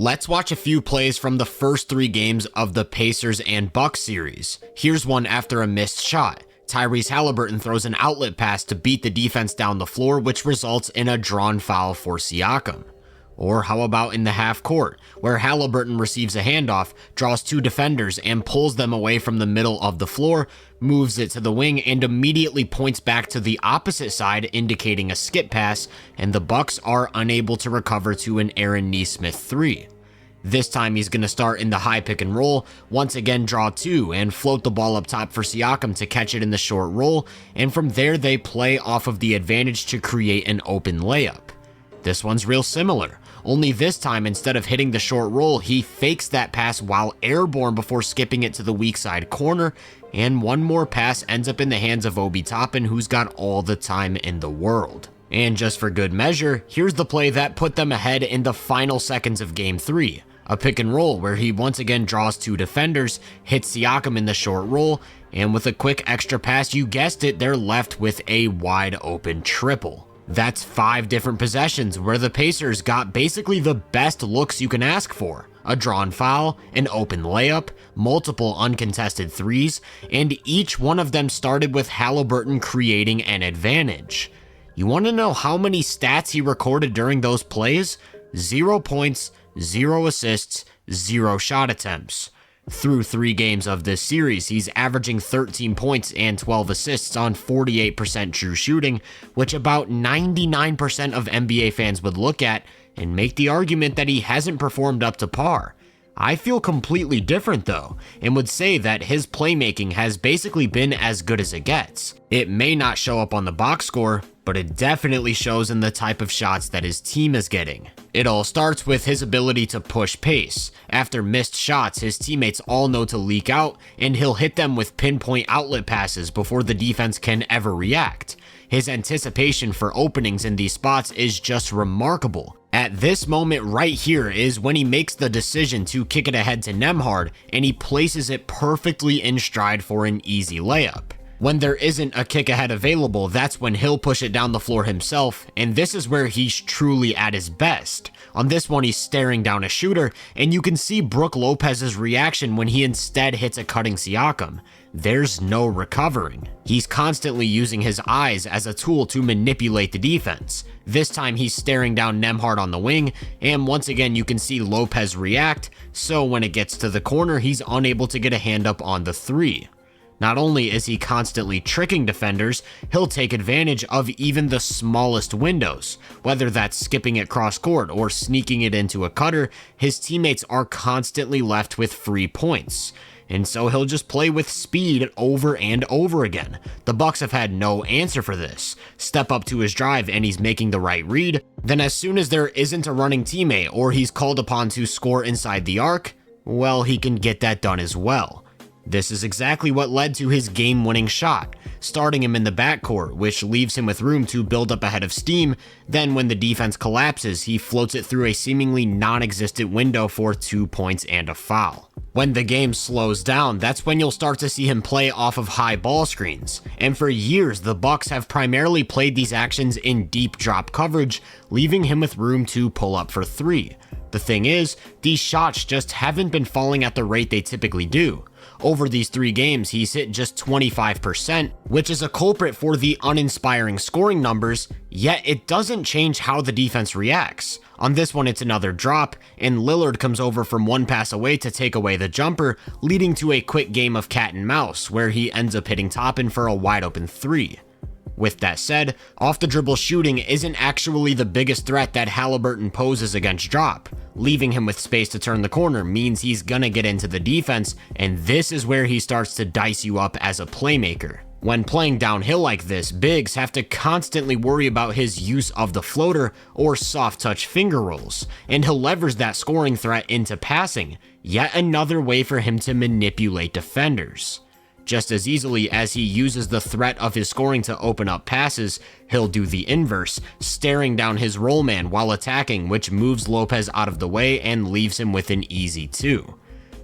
Let's watch a few plays from the first 3 games of the Pacers and Bucks series. Here's one after a missed shot. Tyrese Haliburton throws an outlet pass to beat the defense down the floor, which results in a drawn foul for Siakam. Or how about in the half court, where Haliburton receives a handoff, draws 2 defenders and pulls them away from the middle of the floor, moves it to the wing and immediately points back to the opposite side, indicating a skip pass, and the Bucks are unable to recover to an Aaron Nesmith 3. This time he's going to start in the high pick and roll, once again draw 2 and float the ball up top for Siakam to catch it in the short roll, and from there they play off of the advantage to create an open layup. This one's real similar, only this time instead of hitting the short roll, he fakes that pass while airborne before skipping it to the weak side corner, and one more pass ends up in the hands of Obi Toppin, who's got all the time in the world. And just for good measure, here's the play that put them ahead in the final seconds of Game 3. A pick and roll where he once again draws 2 defenders, hits Siakam in the short roll, and with a quick extra pass, you guessed it, they're left with a wide open triple. That's 5 different possessions where the Pacers got basically the best looks you can ask for. A drawn foul, an open layup, multiple uncontested threes, and each one of them started with Haliburton creating an advantage. You want to know how many stats he recorded during those plays? 0 points, 0 assists, 0 shot attempts. Through 3 games of this series, he's averaging 13 points and 12 assists on 48% true shooting, which about 99% of NBA fans would look at and make the argument that he hasn't performed up to par. I feel completely different though, and would say that his playmaking has basically been as good as it gets. It may not show up on the box score, but it definitely shows in the type of shots that his team is getting. It all starts with his ability to push pace. After missed shots, his teammates all know to leak out, and he'll hit them with pinpoint outlet passes before the defense can ever react. His anticipation for openings in these spots is just remarkable. At this moment right here is when he makes the decision to kick it ahead to Nembhard, and he places it perfectly in stride for an easy layup. When there isn't a kick ahead available, that's when he'll push it down the floor himself, and this is where he's truly at his best. On this one, he's staring down a shooter, and you can see Brook Lopez's reaction when he instead hits a cutting Siakam. There's no recovering. He's constantly using his eyes as a tool to manipulate the defense. This time he's staring down Nembhard on the wing, and once again you can see Lopez react, so when it gets to the corner, he's unable to get a hand up on the 3. Not only is he constantly tricking defenders, he'll take advantage of even the smallest windows. Whether that's skipping it cross court or sneaking it into a cutter, his teammates are constantly left with free points. And so he'll just play with speed over and over again. The Bucks have had no answer for this. Step up to his drive and he's making the right read. Then as soon as there isn't a running teammate or he's called upon to score inside the arc, well, he can get that done as well. This is exactly what led to his game-winning shot, starting him in the backcourt, which leaves him with room to build up a head of steam. Then when the defense collapses, he floats it through a seemingly non-existent window for 2 points and a foul. When the game slows down, that's when you'll start to see him play off of high ball screens. And for years, the Bucks have primarily played these actions in deep drop coverage, leaving him with room to pull up for 3. The thing is, these shots just haven't been falling at the rate they typically do. Over these 3 games, he's hit just 25%, which is a culprit for the uninspiring scoring numbers, yet it doesn't change how the defense reacts. On this one, it's another drop, and Lillard comes over from 1 pass away to take away the jumper, leading to a quick game of cat and mouse, where he ends up hitting Toppin for a wide open 3. With that said, off the dribble shooting isn't actually the biggest threat that Haliburton poses against drop. Leaving him with space to turn the corner means he's gonna get into the defense, and this is where he starts to dice you up as a playmaker. When playing downhill like this, bigs have to constantly worry about his use of the floater or soft touch finger rolls, and he'll leverage that scoring threat into passing, yet another way for him to manipulate defenders. Just as easily as he uses the threat of his scoring to open up passes, he'll do the inverse, staring down his roll man while attacking, which moves Lopez out of the way and leaves him with an easy 2.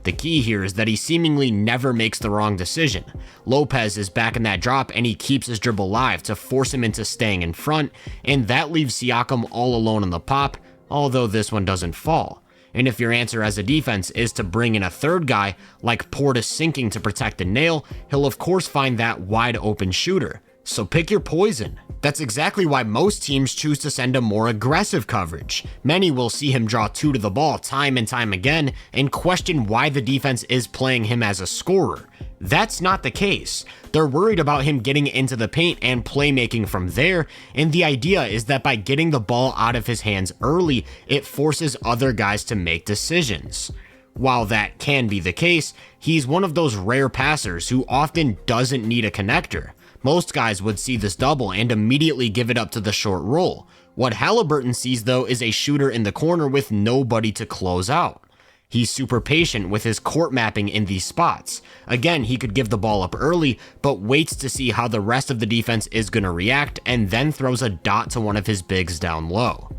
The key here is that he seemingly never makes the wrong decision. Lopez is back in that drop and he keeps his dribble live to force him into staying in front, and that leaves Siakam all alone on the pop, although this one doesn't fall. And if your answer as a defense is to bring in a third guy, like Portis sinking to protect the nail, he'll of course find that wide open shooter. So pick your poison. That's exactly why most teams choose to send a more aggressive coverage. Many will see him draw 2 to the ball time and time again and question why the defense is playing him as a scorer. That's not the case. They're worried about him getting into the paint and playmaking from there, and the idea is that by getting the ball out of his hands early, it forces other guys to make decisions. While that can be the case, he's one of those rare passers who often doesn't need a connector. Most guys would see this double and immediately give it up to the short roll. What Haliburton sees though is a shooter in the corner with nobody to close out. He's super patient with his court mapping in these spots. Again, he could give the ball up early, but waits to see how the rest of the defense is going to react and then throws a dot to one of his bigs down low.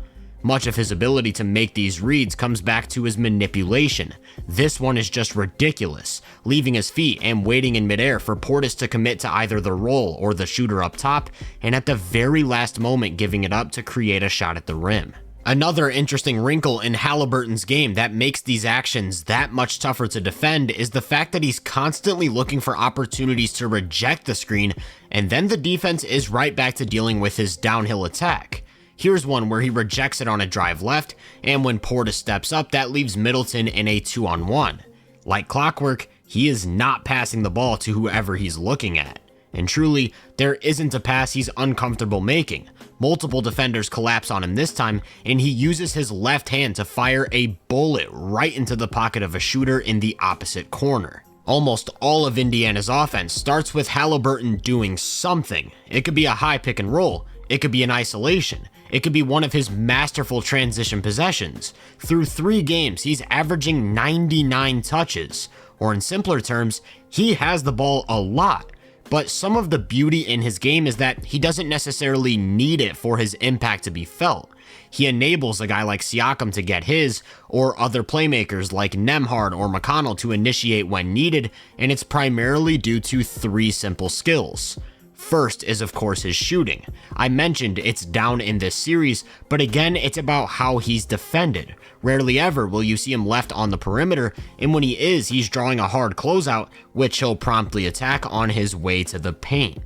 Much of his ability to make these reads comes back to his manipulation. This one is just ridiculous, leaving his feet and waiting in midair for Portis to commit to either the roll or the shooter up top, and at the very last moment giving it up to create a shot at the rim. Another interesting wrinkle in Haliburton's game that makes these actions that much tougher to defend is the fact that he's constantly looking for opportunities to reject the screen, and then the defense is right back to dealing with his downhill attack. Here's one where he rejects it on a drive left, and when Portis steps up, that leaves Middleton in a 2-on-1. Like clockwork, he is not passing the ball to whoever he's looking at. And truly, there isn't a pass he's uncomfortable making. Multiple defenders collapse on him this time, and he uses his left hand to fire a bullet right into the pocket of a shooter in the opposite corner. Almost all of Indiana's offense starts with Haliburton doing something. It could be a high pick and roll. It could be an isolation. It could be one of his masterful transition possessions. Through 3 games, he's averaging 99 touches. Or in simpler terms, he has the ball a lot. But some of the beauty in his game is that he doesn't necessarily need it for his impact to be felt. He enables a guy like Siakam to get his, or other playmakers like Nembhard or McConnell to initiate when needed, and it's primarily due to 3 simple skills. First is of course his shooting. I mentioned it's down in this series, but again it's about how he's defended. Rarely ever will you see him left on the perimeter, and when he is, he's drawing a hard closeout, which he'll promptly attack on his way to the paint.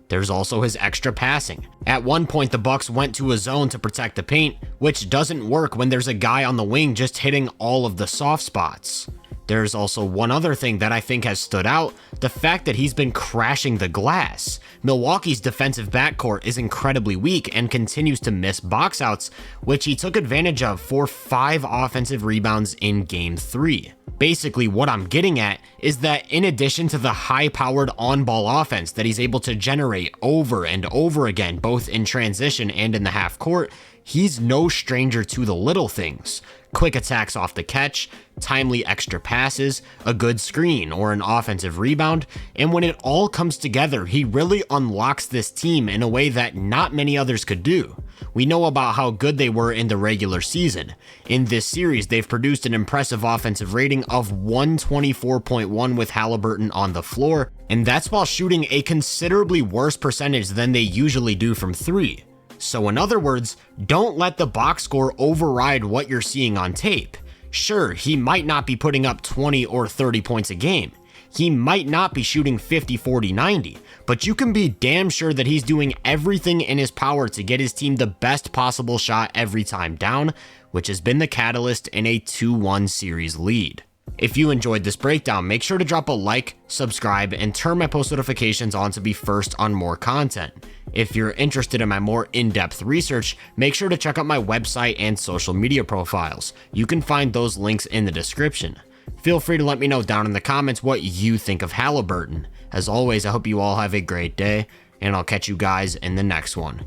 There's also his extra passing. At one point the Bucks went to a zone to protect the paint, which doesn't work when there's a guy on the wing just hitting all of the soft spots. There's also one other thing that I think has stood out, the fact that he's been crashing the glass. Milwaukee's defensive backcourt is incredibly weak and continues to miss box outs, which he took advantage of for 5 offensive rebounds in Game 3. Basically, what I'm getting at is that in addition to the high-powered on-ball offense that he's able to generate over and over again, both in transition and in the half court, he's no stranger to the little things. Quick attacks off the catch, timely extra passes, a good screen or an offensive rebound, and when it all comes together, he really unlocks this team in a way that not many others could do. We know about how good they were in the regular season. In this series, they've produced an impressive offensive rating of 124.1 with Haliburton on the floor, and that's while shooting a considerably worse percentage than they usually do from 3. So in other words, don't let the box score override what you're seeing on tape. Sure, he might not be putting up 20 or 30 points a game. He might not be shooting 50, 40, 90, but you can be damn sure that he's doing everything in his power to get his team the best possible shot every time down, which has been the catalyst in a 2-1 series lead. If you enjoyed this breakdown, make sure to drop a like, subscribe, and turn my post notifications on to be first on more content. If you're interested in my more in-depth research, make sure to check out my website and social media profiles. You can find those links in the description. Feel free to let me know down in the comments what you think of Haliburton. As always, I hope you all have a great day, and I'll catch you guys in the next one.